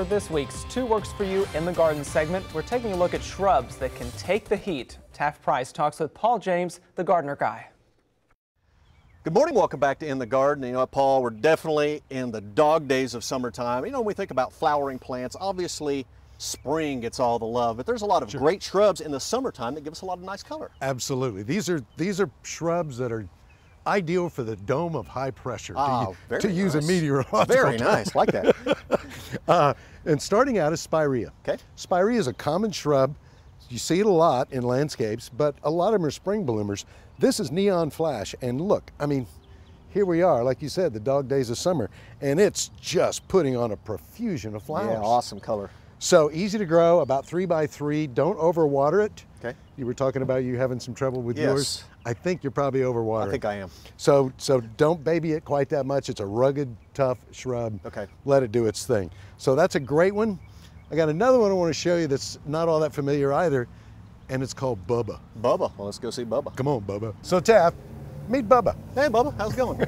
For this week's Two Works for You in the Garden segment, we're taking a look at shrubs that can take the heat. Taft Price talks with Paul James, the gardener guy. Good morning, welcome back to In the Garden. You know what, Paul, we're definitely in the dog days of summertime. You know, when we think about flowering plants, obviously spring gets all the love, but there's a lot of great shrubs in the summertime that give us a lot of nice color. Absolutely. These are shrubs that are ideal for the dome of high pressure, to use a meteorological Very term. nice, like that. And starting out is spiraea. Okay. Spiraea is a common shrub. You see it a lot in landscapes, but a lot of them are spring bloomers. This is neon flash, and look, I mean, here we are, like you said, the dog days of summer, and it's just putting on a profusion of flowers. Yeah, awesome color. So easy to grow, about 3 by 3. Don't overwater it. Okay. You were talking about you having some trouble with yours. I think you're probably overwatering. I think I am. So don't baby it quite that much. It's a rugged, tough shrub. Okay. Let it do its thing. So that's a great one. I got another one I want to show you that's not all that familiar either, and it's called Bubba. Bubba. Well, let's go see Bubba. Come on, Bubba. So Taft, meet Bubba. Hey, Bubba, how's it going?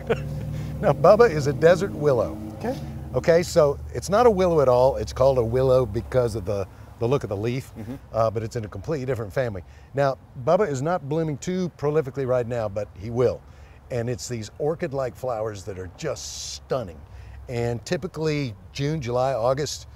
Now, Bubba is a desert willow. Okay. Okay, so it's not a willow at all. It's called a willow because of the look of the leaf, but it's in a completely different family. Now, Bubba is not blooming too prolifically right now, but he will. And it's these orchid-like flowers that are just stunning. And typically June, July, August,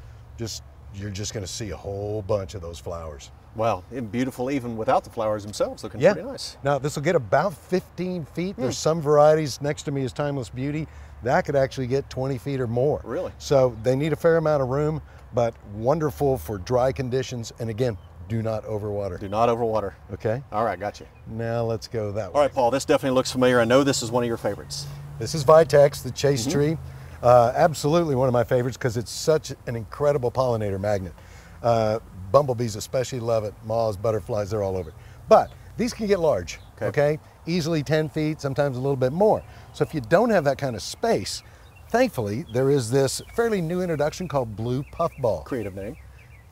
you're just gonna see a whole bunch of those flowers. Wow, and beautiful even without the flowers themselves, looking pretty nice. Now, this will get about 15 feet. There's some varieties, next to me is Timeless Beauty, that could actually get 20 feet or more. Really? So they need a fair amount of room, but wonderful for dry conditions. And again, do not overwater. Do not overwater. Okay. All right, gotcha. Now let's go that way. All right, Paul, this definitely looks familiar. I know this is one of your favorites. This is Vitex, the chase tree. Absolutely one of my favorites because it's such an incredible pollinator magnet. Bumblebees especially love it. Moths, butterflies, they're all over it. But these can get large, okay? Easily 10 feet, sometimes a little bit more. So if you don't have that kind of space, thankfully, there is this fairly new introduction called blue puffball. Creative name.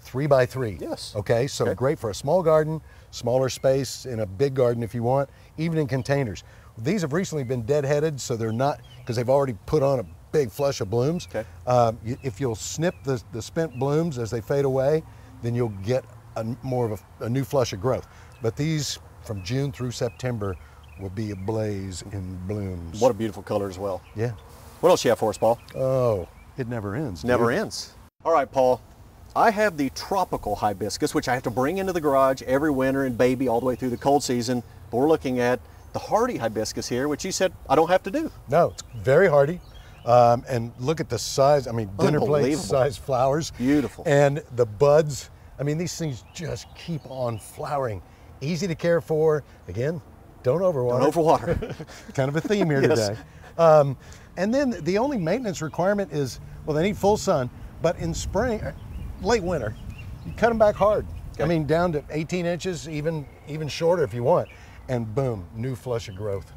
3 by 3. Yes. Okay, so great for a small garden, smaller space, in a big garden if you want, even in containers. These have recently been deadheaded, so they're not, because they've already put on a big flush of blooms. Okay. If you'll snip the spent blooms as they fade away, then you'll get more of a new flush of growth. But these, from June through September, will be ablaze in blooms. What a beautiful color as well. Yeah. What else you have for us, Paul? Oh, it never ends. Never ends. All right, Paul. I have the tropical hibiscus, which I have to bring into the garage every winter and baby all the way through the cold season. But we're looking at the hardy hibiscus here, which you said I don't have to do. No, it's very hardy. And look at the size, I mean, dinner plate size flowers. Beautiful. And the buds, I mean, these things just keep on flowering. Easy to care for. Again, don't overwater. Don't overwater. Kind of a theme here today. And then the only maintenance requirement is, well, they need full sun, but in spring, late winter, you cut them back hard. I mean, down to 18 inches, even shorter if you want, and boom, new flush of growth.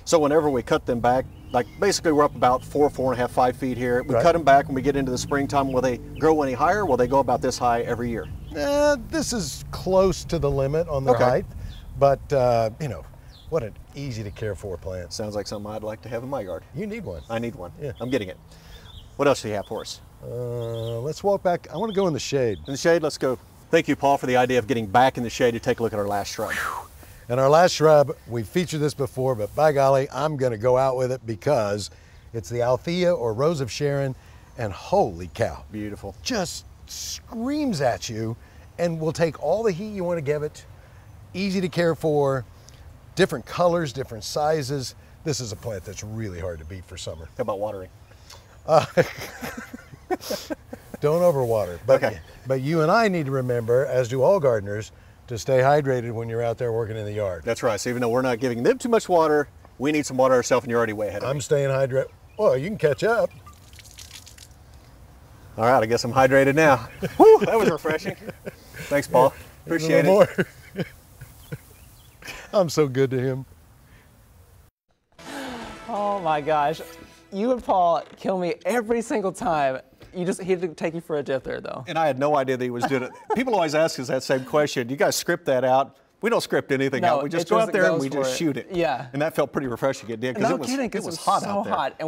So whenever we cut them back, like basically we're up about 4.5, 5 feet here. We cut them back when we get into the springtime. Will they grow any higher? Will they go about this high every year? This is close to the limit on their height, but you know, what an easy to care for plant. Sounds like something I'd like to have in my yard. You need one. I need one. Yeah. I'm getting it. What else do you have for us? Let's walk back. I want to go in the shade. In the shade, let's go. Thank you, Paul, for the idea of getting back in the shade to take a look at our last shrub. And our last shrub, we've featured this before, but by golly, I'm going to go out with it because it's the Althea or Rose of Sharon, and holy cow. Beautiful. Just screams at you and will take all the heat you want to give it. Easy to care for, different colors, different sizes. This is a plant that's really hard to beat for summer. How about watering? Don't overwater. But you and I need to remember, as do all gardeners, to stay hydrated when you're out there working in the yard. That's right. So even though we're not giving them too much water, we need some water ourselves, and you're already way ahead of me. I'm staying hydrated. Well, you can catch up. All right, I guess I'm hydrated now. Whew, that was refreshing. Thanks, Paul. Appreciate it. More. I'm so good to him. Oh my gosh. You and Paul kill me every single time. He had to take you for a dip there, though. And I had no idea that he was doing it. People always ask us that same question. You guys script that out? We don't script anything out. We just go out there and we just shoot it. Yeah. And that felt pretty refreshing. It did, because it was hot out there.